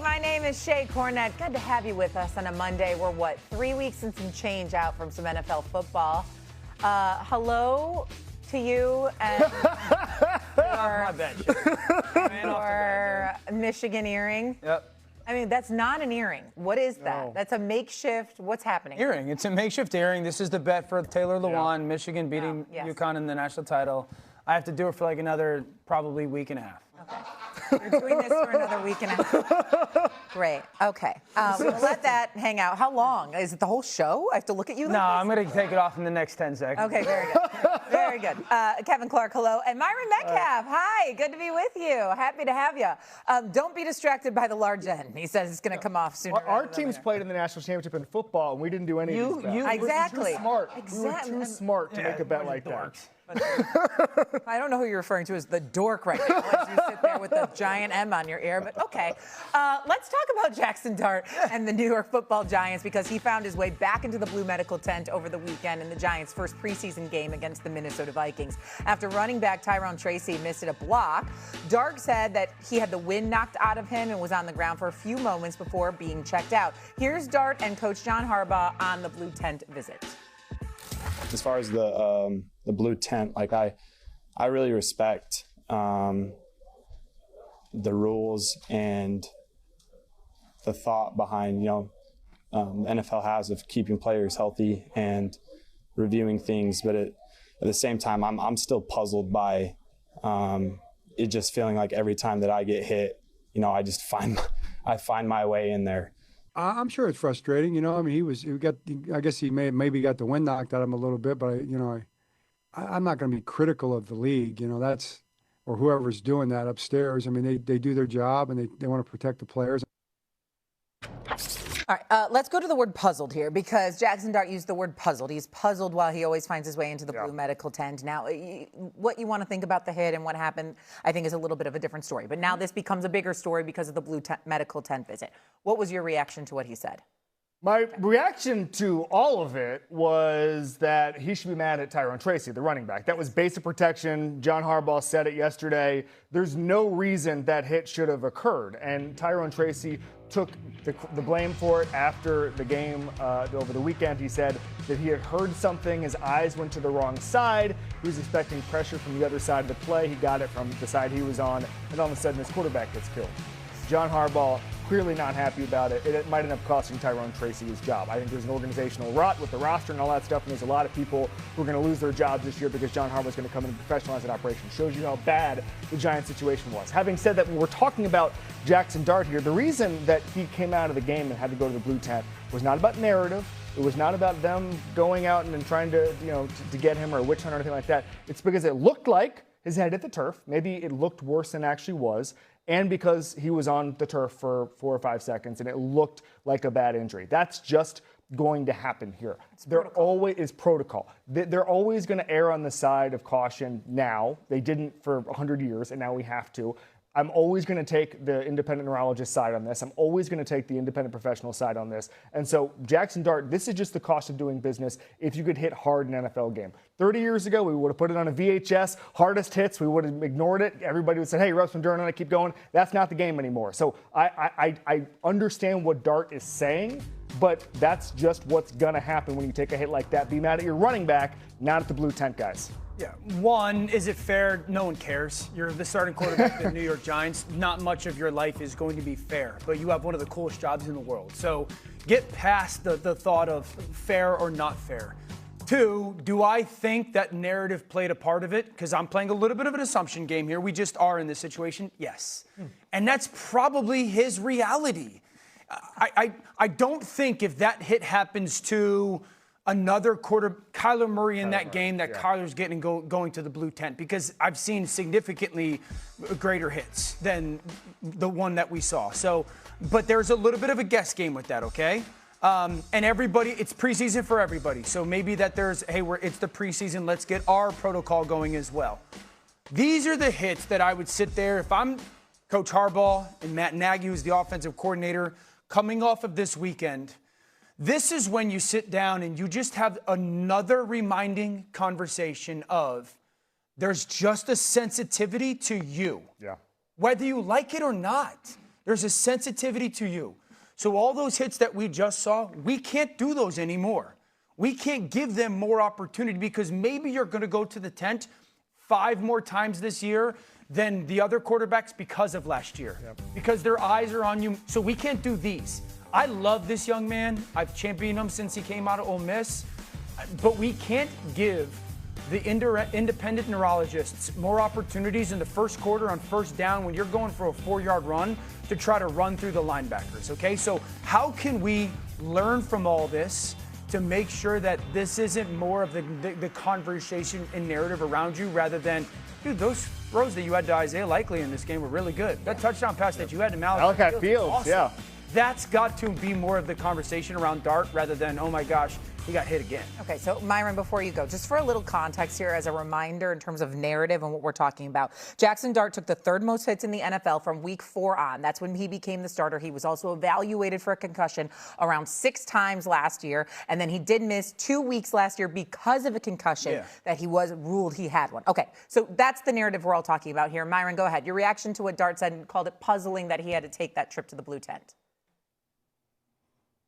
My name is Shay Cornett. Good to have you with us on a Monday. We're, 3 weeks and some change out from some NFL football. Hello to you and your Michigan earring. Yep. I mean, that's not an earring. What is that? No. That's a makeshift. What's happening? Earring. It's a makeshift earring. This is the bet for Taylor Lewan, Michigan beating UConn in the national title. I have to do it for like another probably week and a half. Okay. You're doing this for another week and a half. Great. Okay. We'll let that hang out. How long? Is it the whole show? I have to look at you like No, this? I'm going to take it off in the next 10 seconds. Okay, very good. Very good. Kevin Clark, hello. And Myron Metcalf, hi. Good to be with you. Happy to have you. Don't be distracted by the large N. He says it's going to come off sooner. Our team's played in the national championship in football, and we didn't do any of these bets. Exactly. Too smart. Exactly. We were too smart to make a bet like that. I don't know who you're referring to as the dork right now as you sit there with the giant M on your ear, but okay. Let's talk about Jaxson Dart and the New York Football Giants because he found his way back into the blue medical tent over the weekend in the Giants' first preseason game against the Minnesota Vikings. After running back Tyrone Tracy missed a block, Dart said that he had the wind knocked out of him and was on the ground for a few moments before being checked out. Here's Dart and Coach John Harbaugh on the blue tent visit. As far as the blue tent, like I really respect the rules and the thought behind, the NFL has of keeping players healthy and reviewing things. But at the same time, I'm still puzzled by it just feeling like every time that I get hit, I just find my way in there. I'm sure it's frustrating. I mean, I guess he maybe got the wind knocked out of him a little bit, but I'm not going to be critical of the league, or whoever's doing that upstairs. I mean, they do their job and they want to protect the players. All right, let's go to the word puzzled here because Jaxson Dart used the word puzzled. He's puzzled while he always finds his way into the blue medical tent. Now, what you want to think about the hit and what happened, I think, is a little bit of a different story. But now this becomes a bigger story because of the blue medical tent visit. What was your reaction to what he said? My reaction to all of it was that he should be mad at Tyrone Tracy, the running back. That was basic protection. John Harbaugh said it yesterday. There's no reason that hit should have occurred. And Tyrone Tracy took the blame for it after the game over the weekend. He said that he had heard something. His eyes went to the wrong side. He was expecting pressure from the other side of the play. He got it from the side he was on. And all of a sudden, his quarterback gets killed. John Harbaugh clearly not happy about it. It might end up costing Tyrone Tracy his job. I think there's an organizational rot with the roster and all that stuff, and there's a lot of people who are going to lose their jobs this year because John Harbaugh is going to come in and professionalize that operation. Shows you how bad the Giants situation was. Having said that, when we're talking about Jaxson Dart here, the reason that he came out of the game and had to go to the blue tent was not about narrative. It was not about them going out and trying to, to get him or a witch hunt or anything like that. It's because it looked like his head hit the turf. Maybe it looked worse than it actually was. And because he was on the turf for 4 or 5 seconds and it looked like a bad injury. That's just going to happen here. There always is protocol. They're always going to err on the side of caution now. They didn't for 100 years, and now we have to. I'm always going to take the independent neurologist side on this. I'm always going to take the independent professional side on this. And so Jaxson Dart, this is just the cost of doing business if you could hit hard in an NFL game. 30 years ago, we would have put it on a VHS, hardest hits. We would have ignored it. Everybody would say, hey, Russ Maduro, and I keep going. That's not the game anymore. So I understand what Dart is saying, but that's just what's going to happen when you take a hit like that. Be mad at your running back, not at the blue tent guys. Yeah. One, is it fair? No one cares. You're the starting quarterback of the New York Giants. Not much of your life is going to be fair, but you have one of the coolest jobs in the world. So get past the thought of fair or not fair. Two, do I think that narrative played a part of it? Because I'm playing a little bit of an assumption game here. We just are in this situation. Yes. And that's probably his reality. I don't think if that hit happens to another Kyler Murray in that game, that Kyler's getting going to the blue tent, because I've seen significantly greater hits than the one that we saw. So, but there's a little bit of a guess game with that, okay? And everybody, it's preseason for everybody. So maybe that there's, hey, it's the preseason, let's get our protocol going as well. These are the hits that I would sit there, if I'm Coach Harbaugh and Matt Nagy, who's the offensive coordinator, coming off of this weekend. This is when you sit down and you just have another reminding conversation of there's just a sensitivity to you. Yeah. Whether you like it or not. There's a sensitivity to you. So all those hits that we just saw, we can't do those anymore. We can't give them more opportunity because maybe you're going to go to the tent 5 more times this year than the other quarterbacks because of last year, because their eyes are on you. So we can't do these. I love this young man. I've championed him since he came out of Ole Miss. But we can't give the independent neurologists more opportunities in the first quarter on first down when you're going for a 4-yard run to try to run through the linebackers, okay? So how can we learn from all this to make sure that this isn't more of the conversation and narrative around you rather than, dude, those throws that you had to Isaiah Likely in this game were really good. That touchdown pass that you had to Malachi Fields, awesome. yeah. That's got to be more of the conversation around Dart rather than, oh my gosh, he got hit again. Okay, so Myron, before you go, just for a little context here as a reminder in terms of narrative and what we're talking about, Jaxson Dart took the 3rd most hits in the NFL from week 4 on. That's when he became the starter. He was also evaluated for a concussion around 6 times last year, and then he did miss 2 weeks last year because of a concussion that he was ruled he had one. Okay, so that's the narrative we're all talking about here. Myron, go ahead. Your reaction to what Dart said and called it puzzling that he had to take that trip to the blue tent.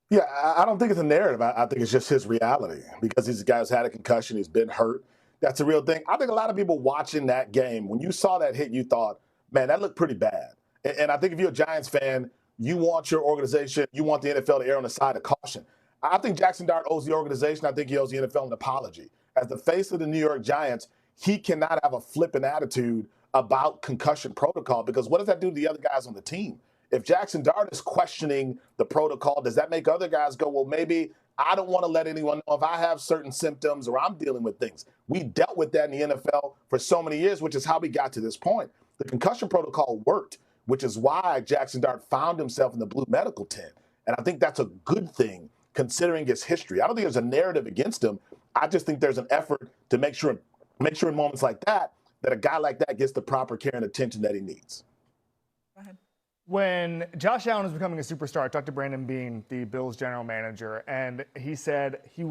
Yeah, I don't think it's a narrative. I think it's just his reality because he's a guy who's had a concussion. He's been hurt. That's a real thing. I think a lot of people watching that game, when you saw that hit, you thought, man, that looked pretty bad. And I think if you're a Giants fan, you want your organization, you want the NFL to err on the side of caution. I think Jaxson Dart owes the organization. I think he owes the NFL an apology. As the face of the New York Giants, he cannot have a flippant attitude about concussion protocol because what does that do to the other guys on the team? If Jaxson Dart is questioning the protocol, does that make other guys go, well, maybe I don't want to let anyone know if I have certain symptoms or I'm dealing with things? We dealt with that in the NFL for so many years, which is how we got to this point. The concussion protocol worked, which is why Jaxson Dart found himself in the blue medical tent. And I think that's a good thing considering his history. I don't think there's a narrative against him. I just think there's an effort to make sure in moments like that a guy like that gets the proper care and attention that he needs. Go ahead. When Josh Allen was becoming a superstar, I talked to Brandon Beane, the Bills general manager, and he said he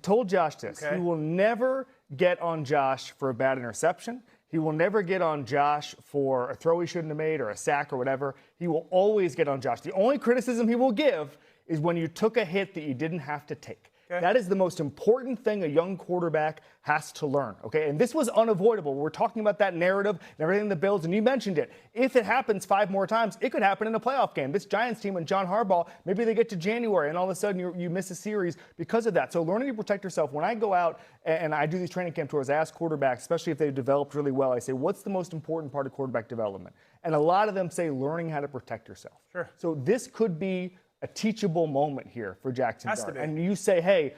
told Josh this, he will never get on Josh for a bad interception. He will never get on Josh for a throw he shouldn't have made or a sack or whatever. He will always get on Josh. The only criticism he will give is when you took a hit that you didn't have to take. Okay. That is the most important thing a young quarterback has to learn, okay? And this was unavoidable. We're talking about that narrative and everything in the Bills, and you mentioned it. If it happens 5 more times, it could happen in a playoff game. This Giants team and John Harbaugh, maybe they get to January, and all of a sudden you miss a series because of that. So learning to protect yourself. When I go out and I do these training camp tours, I ask quarterbacks, especially if they've developed really well, I say, what's the most important part of quarterback development? And a lot of them say learning how to protect yourself. Sure. So this could be a teachable moment here for Jaxson Dart. And you say, hey,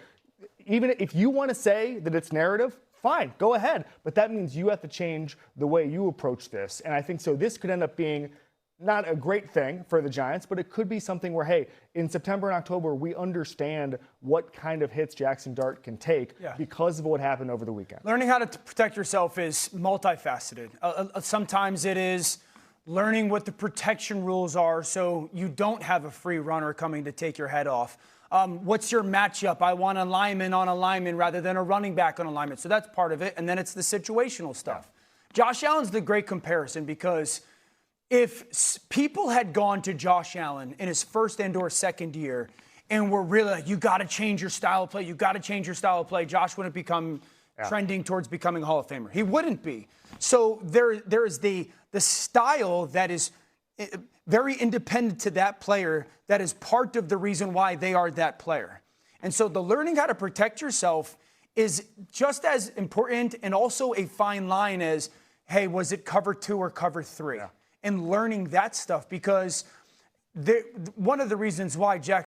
even if you want to say that it's narrative, fine, go ahead. But that means you have to change the way you approach this. And I think so this could end up being not a great thing for the Giants, but it could be something where, hey, in September and October, we understand what kind of hits Jaxson Dart can take because of what happened over the weekend. Learning how to protect yourself is multifaceted. Sometimes it is learning what the protection rules are so you don't have a free runner coming to take your head off. What's your matchup? I want a lineman on a lineman rather than a running back on a lineman. So that's part of it. And then it's the situational stuff. Josh Allen's the great comparison because if people had gone to Josh Allen in his first and/or second year and were really like, you got to change your style of play, you got to change your style of play, Josh wouldn't become trending towards becoming a Hall of Famer. He wouldn't be. So there is the style that is very independent to that player that is part of the reason why they are that player. And so the learning how to protect yourself is just as important and also a fine line as, hey, was it cover 2 or cover 3? And learning that stuff because one of the reasons why Jack